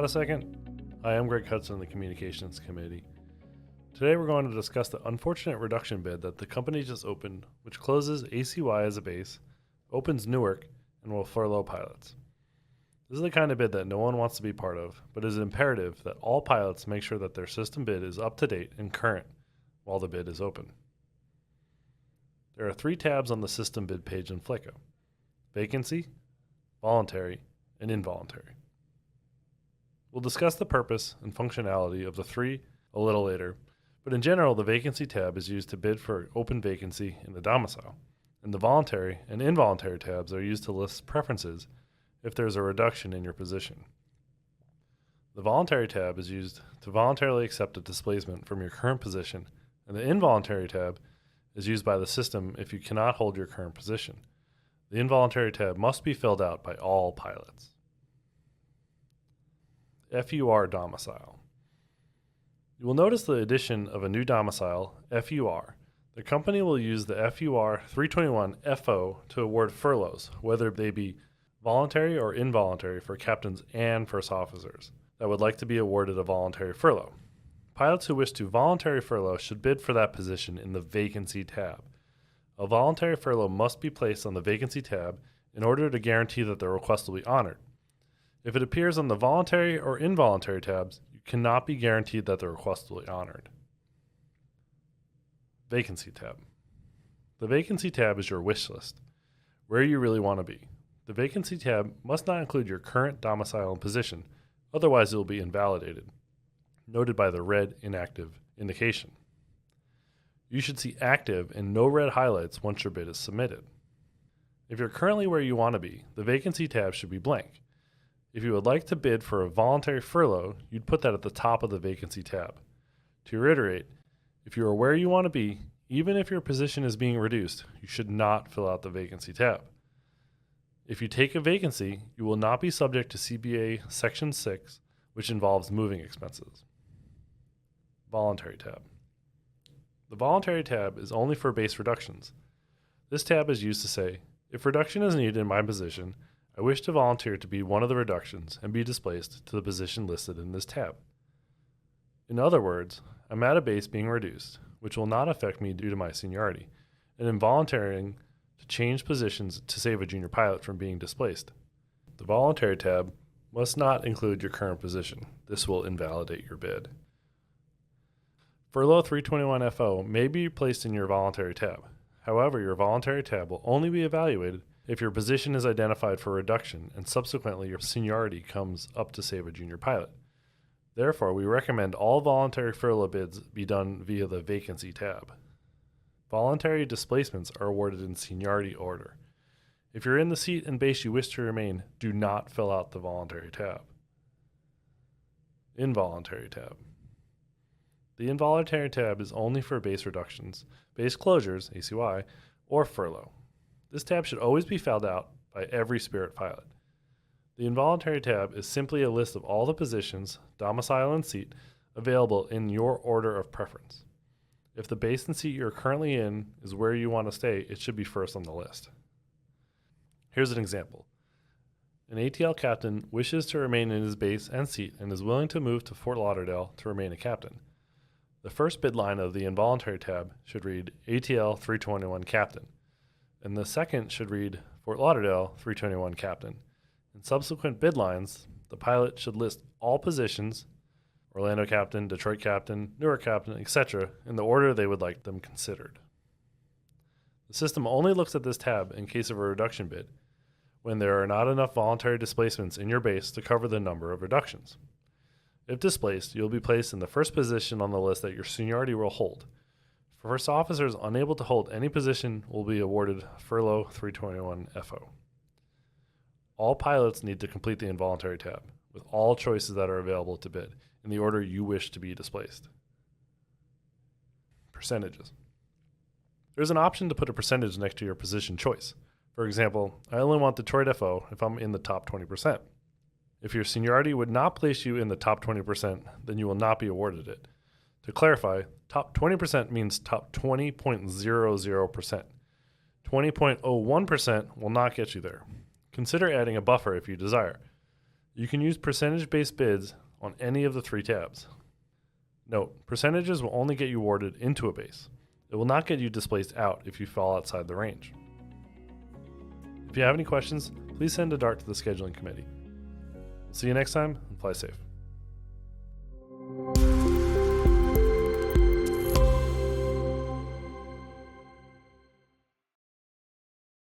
a second? Hi, I'm Greg Hudson of the Communications Committee. Today we're going to discuss the unfortunate reduction bid that the company just opened, which closes ACY as a base, opens Newark, and will furlough pilots. This is the kind of bid that no one wants to be part of, but it is imperative that all pilots make sure that their system bid is up to date and current while the bid is open. There are 3 tabs on the system bid page in FLYCA: Vacancy, Voluntary, and Involuntary. We'll discuss the purpose and functionality of the 3 a little later, but in general, the Vacancy tab is used to bid for open vacancy in the domicile, and the Voluntary and Involuntary tabs are used to list preferences if there's a reduction in your position. The Voluntary tab is used to voluntarily accept a displacement from your current position, and the Involuntary tab is used by the system if you cannot hold your current position. The Involuntary tab must be filled out by all pilots. FUR domicile. You will notice the addition of a new domicile, FUR. The company will use the FUR 321 FO to award furloughs, whether they be voluntary or involuntary for captains and first officers that would like to be awarded a voluntary furlough. Pilots who wish to voluntary furlough should bid for that position in the Vacancy tab. A voluntary furlough must be placed on the Vacancy tab in order to guarantee that the request will be honored. If it appears on the Voluntary or Involuntary tabs, you cannot be guaranteed that the request will be honored. Vacancy tab. The Vacancy tab is your wish list, where you really want to be. The Vacancy tab must not include your current domicile and position, otherwise it will be invalidated, noted by the red inactive indication. You should see active and no red highlights once your bid is submitted. If you're currently where you want to be, the Vacancy tab should be blank. If you would like to bid for a voluntary furlough, you'd put that at the top of the Vacancy tab. To reiterate, if you are where you want to be, even if your position is being reduced, you should not fill out the Vacancy tab. If you take a vacancy, you will not be subject to CBA Section 6, which involves moving expenses. Voluntary tab. The Voluntary tab is only for base reductions. This tab is used to say, if reduction is needed in my position, I wish to volunteer to be one of the reductions and be displaced to the position listed in this tab. In other words, I'm at a base being reduced, which will not affect me due to my seniority, and am volunteering to change positions to save a junior pilot from being displaced. The Voluntary tab must not include your current position. This will invalidate your bid. Furlough 321 FO may be placed in your Voluntary tab. However, your Voluntary tab will only be evaluated if your position is identified for reduction and subsequently your seniority comes up to save a junior pilot. Therefore, we recommend all voluntary furlough bids be done via the Vacancy tab. Voluntary displacements are awarded in seniority order. If you're in the seat and base you wish to remain, do not fill out the Voluntary tab. Involuntary tab. The Involuntary tab is only for base reductions, base closures, ACY, or furlough. This tab should always be filled out by every Spirit pilot. The Involuntary tab is simply a list of all the positions, domicile and seat, available in your order of preference. If the base and seat you're currently in is where you want to stay, it should be first on the list. Here's an example. An ATL captain wishes to remain in his base and seat and is willing to move to Fort Lauderdale to remain a captain. The first bid line of the Involuntary tab should read ATL 321 Captain, and the second should read Fort Lauderdale 321 Captain. In subsequent bid lines, the pilot should list all positions, Orlando Captain, Detroit Captain, Newark Captain, etc., in the order they would like them considered. The system only looks at this tab in case of a reduction bid, when there are not enough voluntary displacements in your base to cover the number of reductions. If displaced, you will be placed in the first position on the list that your seniority will hold. First officers unable to hold any position will be awarded Furlough 321 FO. All pilots need to complete the Involuntary tab, with all choices that are available to bid, in the order you wish to be displaced. Percentages. There's an option to put a percentage next to your position choice. For example, I only want Detroit FO if I'm in the top 20%. If your seniority would not place you in the top 20%, then you will not be awarded it. To clarify, top 20% means top 20.00%. 20.01% will not get you there. Consider adding a buffer if you desire. You can use percentage-based bids on any of the 3 tabs. Note, percentages will only get you awarded into a base. It will not get you displaced out if you fall outside the range. If you have any questions, please send a dart to the scheduling committee. See you next time, and fly safe.